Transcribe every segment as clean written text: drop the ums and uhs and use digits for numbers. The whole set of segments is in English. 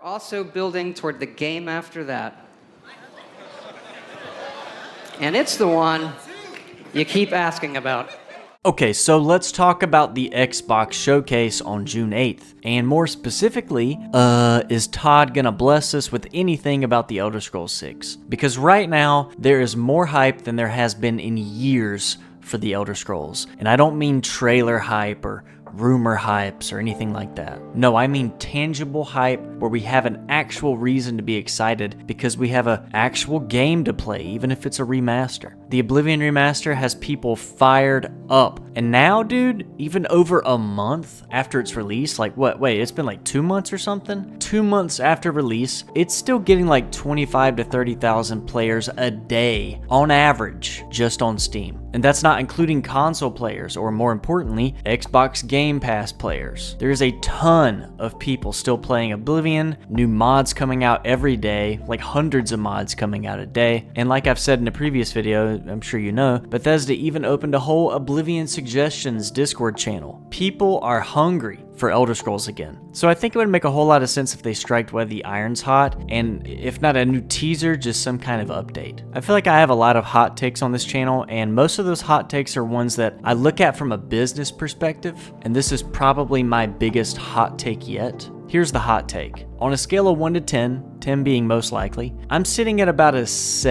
We're also building toward the game after that. And it's the one you keep asking about. Okay, so let's talk about the Xbox showcase on June 8th. And more specifically, is Todd gonna bless us with anything about the Elder Scrolls 6? Because right now, there is more hype than there has been in years for the Elder Scrolls. And I don't mean trailer hype or rumor hypes or anything like that. No, I mean tangible hype where we have an actual reason to be excited because we have an actual game to play, even if it's a remaster. The Oblivion Remaster has people fired up. And now, dude, even over a month after its release, like wait, it's been like 2 months or something? 2 months after release, it's still getting like 25 to 30,000 players a day on average just on Steam. And that's not including console players, or more importantly, Xbox Game Pass players. There's a ton of people still playing Oblivion, new mods coming out every day, like hundreds of mods coming out a day. And like I've said in a previous video, I'm sure you know, Bethesda even opened a whole Oblivion Suggestions Discord channel. People are hungry for Elder Scrolls again. So I think it would make a whole lot of sense if they striked while the iron's hot, and if not a new teaser, just some kind of update. I feel like I have a lot of hot takes on this channel, and most of those hot takes are ones that I look at from a business perspective, and this is probably my biggest hot take yet. Here's the hot take. On a scale of 1 to 10, 10 being most likely, I'm sitting at about a 6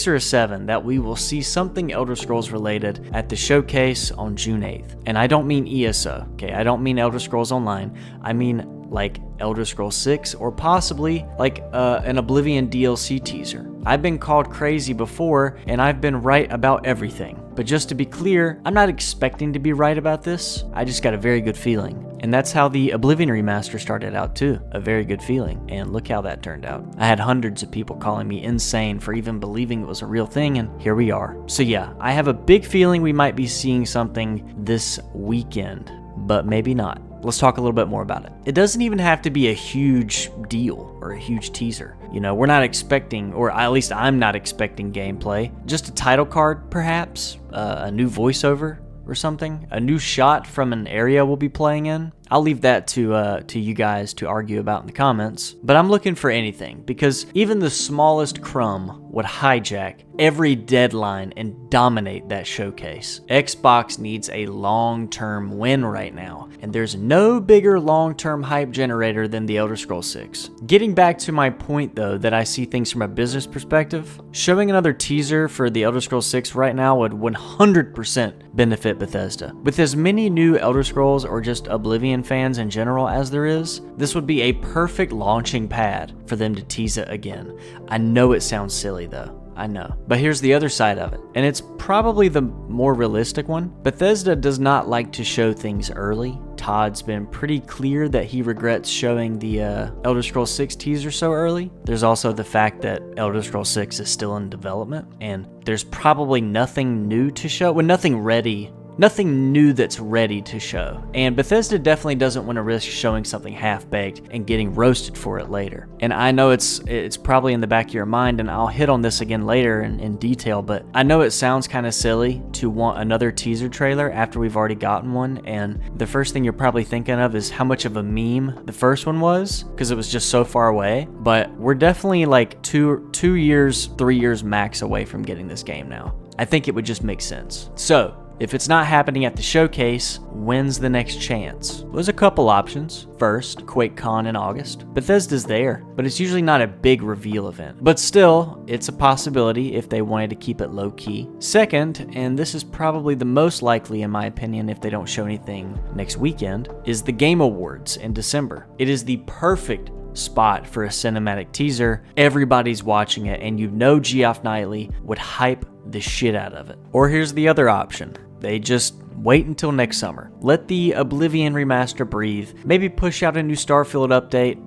or a 7 that we will see something Elder Scrolls related at the showcase on June 8th. And I don't mean ESO, okay? I don't mean Elder Scrolls Online. I mean like Elder Scrolls 6 or possibly like an Oblivion DLC teaser. I've been called crazy before and I've been right about everything. But just to be clear, I'm not expecting to be right about this. I just got a very good feeling. And that's how the Oblivion Remaster started out too, a very good feeling, and look how that turned out. I had hundreds of people calling me insane for even believing it was a real thing, and here we are. So yeah, I have a big feeling we might be seeing something this weekend, but maybe not. Let's talk a little bit more about it. It doesn't even have to be a huge deal or a huge teaser. You know, we're not expecting, or at least I'm not expecting gameplay. Just a title card, perhaps, a new voiceover or something, a new shot from an area we'll be playing in. I'll leave that to you guys to argue about in the comments, but I'm looking for anything because even the smallest crumb would hijack every deadline and dominate that showcase. Xbox needs a long-term win right now, and there's no bigger long-term hype generator than the Elder Scrolls 6. Getting back to my point though, that I see things from a business perspective, showing another teaser for the Elder Scrolls 6 right now would 100% benefit Bethesda. With as many new Elder Scrolls or just Oblivion fans in general as there is, this would be a perfect launching pad for them to tease it again. I know it sounds silly though. I know. But here's the other side of it, and it's probably the more realistic one. Bethesda does not like to show things early. Todd's been pretty clear that he regrets showing the Elder Scrolls 6 teaser so early. There's also the fact that Elder Scrolls 6 is still in development, and there's probably nothing new to show, nothing new that's ready to show. And Bethesda definitely doesn't want to risk showing something half-baked and getting roasted for it later. And I know it's probably in the back of your mind, and I'll hit on this again later in detail, but I know it sounds kind of silly to want another teaser trailer after we've already gotten one, and the first thing you're probably thinking of is how much of a meme the first one was, because it was just so far away. But we're definitely like 2 years, 3 years max away from getting this game now. I think it would just make sense. So, if it's not happening at the showcase, when's the next chance? Well, there's a couple options. First, QuakeCon in August. Bethesda's there, but it's usually not a big reveal event. But still, it's a possibility if they wanted to keep it low-key. Second, and this is probably the most likely in my opinion if they don't show anything next weekend, is the Game Awards in December. It is the perfect spot for a cinematic teaser. Everybody's watching it, and you know Geoff Knightley would hype the shit out of it. Or here's the other option. They just wait until next summer. Let the Oblivion Remaster breathe. Maybe push out a new Starfield update.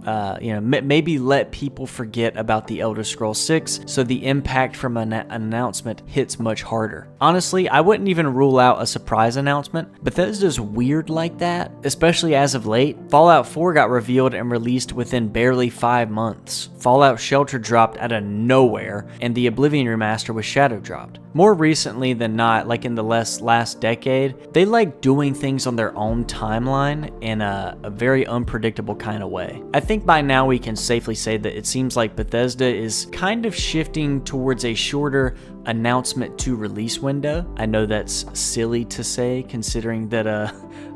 Maybe let people forget about the Elder Scrolls 6 so the impact from an announcement hits much harder. Honestly, I wouldn't even rule out a surprise announcement. Bethesda's weird like that, especially as of late. Fallout 4 got revealed and released within barely 5 months. Fallout Shelter dropped out of nowhere, and the Oblivion Remaster was shadow dropped. More recently than not, like in the last decade, they like doing things on their own timeline in a very unpredictable kind of way. I think by now we can safely say that it seems like Bethesda is kind of shifting towards a shorter announcement to release window. I know that's silly to say considering that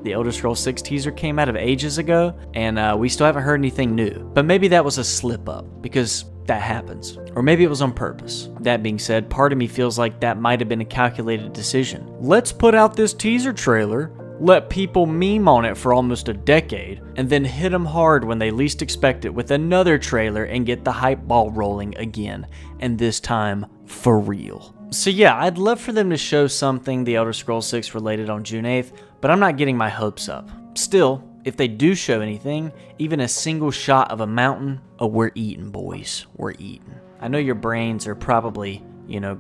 the Elder Scrolls 6 teaser came out of ages ago, and we still haven't heard anything new. But maybe that was a slip up, because that happens. Or maybe it was on purpose. That being said, part of me feels like that might have been a calculated decision. Let's put out this teaser trailer, let people meme on it for almost a decade, and then hit them hard when they least expect it with another trailer and get the hype ball rolling again, and this time for real. So yeah, I'd love for them to show something The Elder Scrolls 6 related on June 8th, but I'm not getting my hopes up. Still, if they do show anything, even a single shot of a mountain, oh, we're eating, boys. We're eating. I know your brains are probably,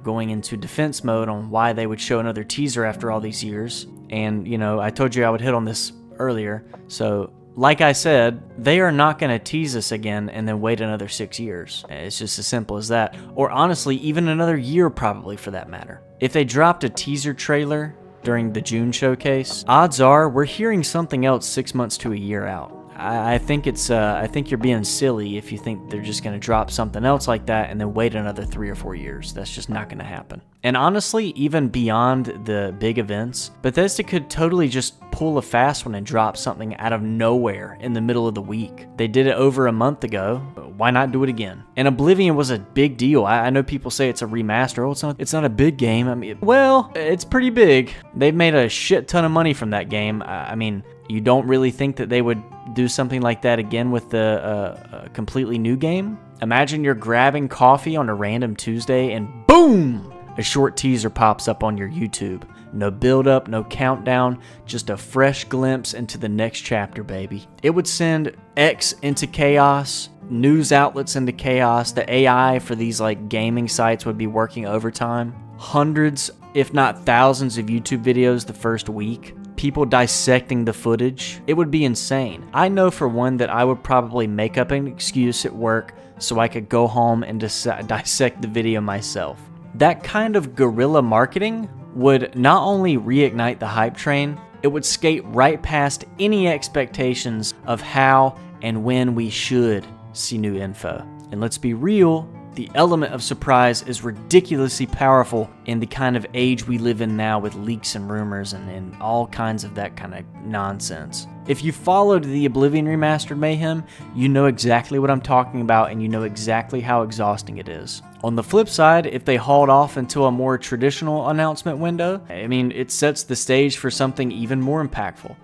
going into defense mode on why they would show another teaser after all these years. And, I told you I would hit on this earlier. So, like I said, they are not going to tease us again and then wait another 6 years. It's just as simple as that. Or honestly, even another year probably for that matter. If they dropped a teaser trailer during the June showcase, odds are we're hearing something else 6 months to a year out. I think you're being silly if you think they're just going to drop something else like that and then wait another 3 or 4 years. That's just not going to happen. And honestly, even beyond the big events, Bethesda could totally just pull a fast one and drop something out of nowhere in the middle of the week. They did it over a month ago. Why not do it again? And Oblivion was a big deal. I know people say it's a remaster. Oh, it's not a big game. I mean, well, it's pretty big. They've made a shit ton of money from that game. I mean, you don't really think that they would do something like that again with a completely new game? Imagine you're grabbing coffee on a random Tuesday and boom! A short teaser pops up on your YouTube. No build up, no countdown, just a fresh glimpse into the next chapter, baby. It would send X into chaos, news outlets into chaos, the AI for these gaming sites would be working overtime. Hundreds, if not thousands of YouTube videos the first week. People dissecting the footage. It would be insane. I know for one that I would probably make up an excuse at work so I could go home and dissect the video myself. That kind of guerrilla marketing would not only reignite the hype train, it would skate right past any expectations of how and when we should see new info. And let's be real, the element of surprise is ridiculously powerful in the kind of age we live in now with leaks and rumors and all kinds of that kind of nonsense. If you followed the Oblivion Remastered mayhem, you know exactly what I'm talking about and you know exactly how exhausting it is. On the flip side, if they hauled off until a more traditional announcement window, it sets the stage for something even more impactful.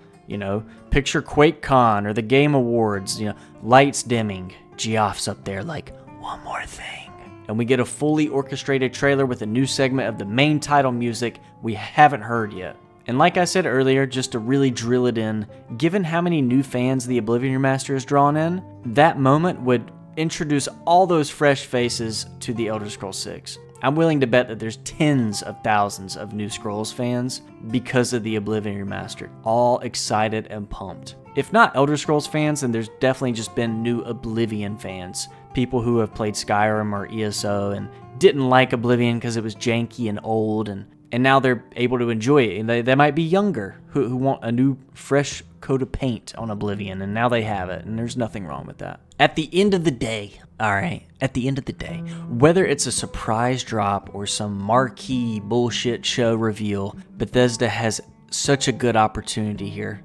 Picture QuakeCon or the Game Awards, lights dimming, Geoff's up there like, one more thing. And we get a fully orchestrated trailer with a new segment of the main title music we haven't heard yet. And like I said earlier, just to really drill it in, given how many new fans the Oblivion Remaster has drawn in, that moment would introduce all those fresh faces to the Elder Scrolls 6. I'm willing to bet that there's tens of thousands of new Scrolls fans because of the Oblivion Remastered, all excited and pumped. If not Elder Scrolls fans, then there's definitely just been new Oblivion fans. People who have played Skyrim or ESO and didn't like Oblivion because it was janky and old, and now they're able to enjoy it. And they might be younger who want a new, fresh coat of paint on Oblivion, and now they have it, and there's nothing wrong with that. At the end of the day, whether it's a surprise drop or some marquee bullshit show reveal, Bethesda has such a good opportunity here.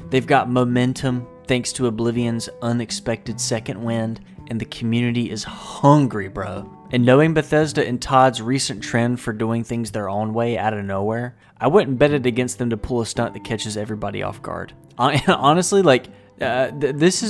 They've got momentum thanks to Oblivion's unexpected second wind, and the community is hungry, bro. And knowing Bethesda and Todd's recent trend for doing things their own way out of nowhere, I wouldn't bet it against them to pull a stunt that catches everybody off guard. Honestly, this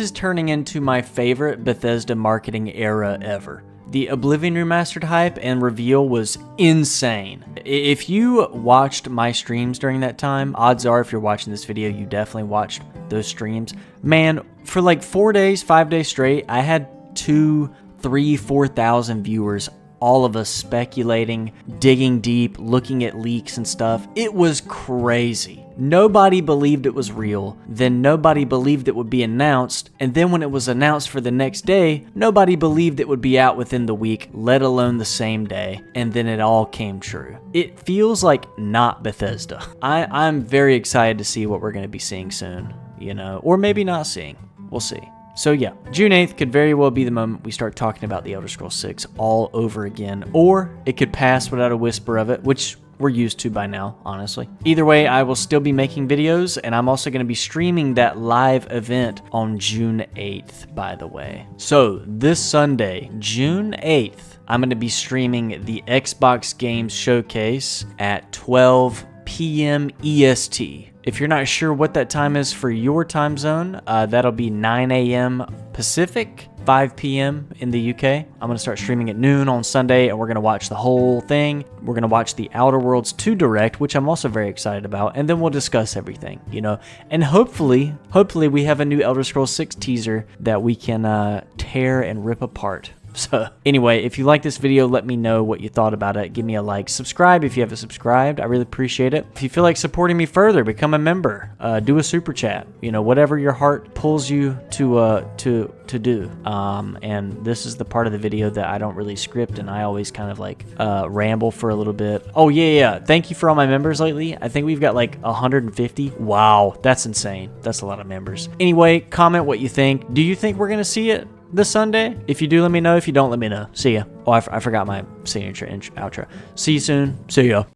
is turning into my favorite Bethesda marketing era ever. The Oblivion Remastered hype and reveal was insane. If you watched my streams during that time, odds are if you're watching this video, you definitely watched those streams. Man, for 4 days, 5 days straight, I had 2,000, 3,000, 4,000 viewers all of us speculating, digging deep, looking at leaks and stuff. It was crazy. Nobody believed it was real, then nobody believed it would be announced, and then when it was announced for the next day, nobody believed it would be out within the week, let alone the same day, and then it all came true. It feels like not Bethesda. I'm very excited to see what we're going to be seeing soon, you know, or maybe not seeing. We'll see. So yeah, June 8th could very well be the moment we start talking about the Elder Scrolls 6 all over again, or it could pass without a whisper of it, which we're used to by now, honestly. Either way, I will still be making videos, and I'm also going to be streaming that live event on June 8th, by the way. So this Sunday, June 8th, I'm going to be streaming the Xbox Games Showcase at 12 p.m. EST. If you're not sure what that time is for your time zone, that'll be 9 a.m. Pacific, 5 p.m. in the UK. I'm going to start streaming at noon on Sunday, and we're going to watch the whole thing. We're going to watch the Outer Worlds 2 Direct, which I'm also very excited about, and then we'll discuss everything, you know. And hopefully we have a new Elder Scrolls 6 teaser that we can tear and rip apart. So anyway, if you like this video, let me know what you thought about it. Give me a like. Subscribe if you haven't subscribed. I really appreciate it. If you feel like supporting me further, become a member. Do a super chat. You know, whatever your heart pulls you to do. And this is the part of the video that I don't really script, and I always kind of like ramble for a little bit. Oh yeah. Thank you for all my members lately. I think we've got like 150. Wow, that's insane. That's a lot of members. Anyway, comment what you think. Do you think we're gonna see it this Sunday? If you do, let me know. If you don't, let me know. See ya. Oh, I forgot my signature outro. See you soon. See ya.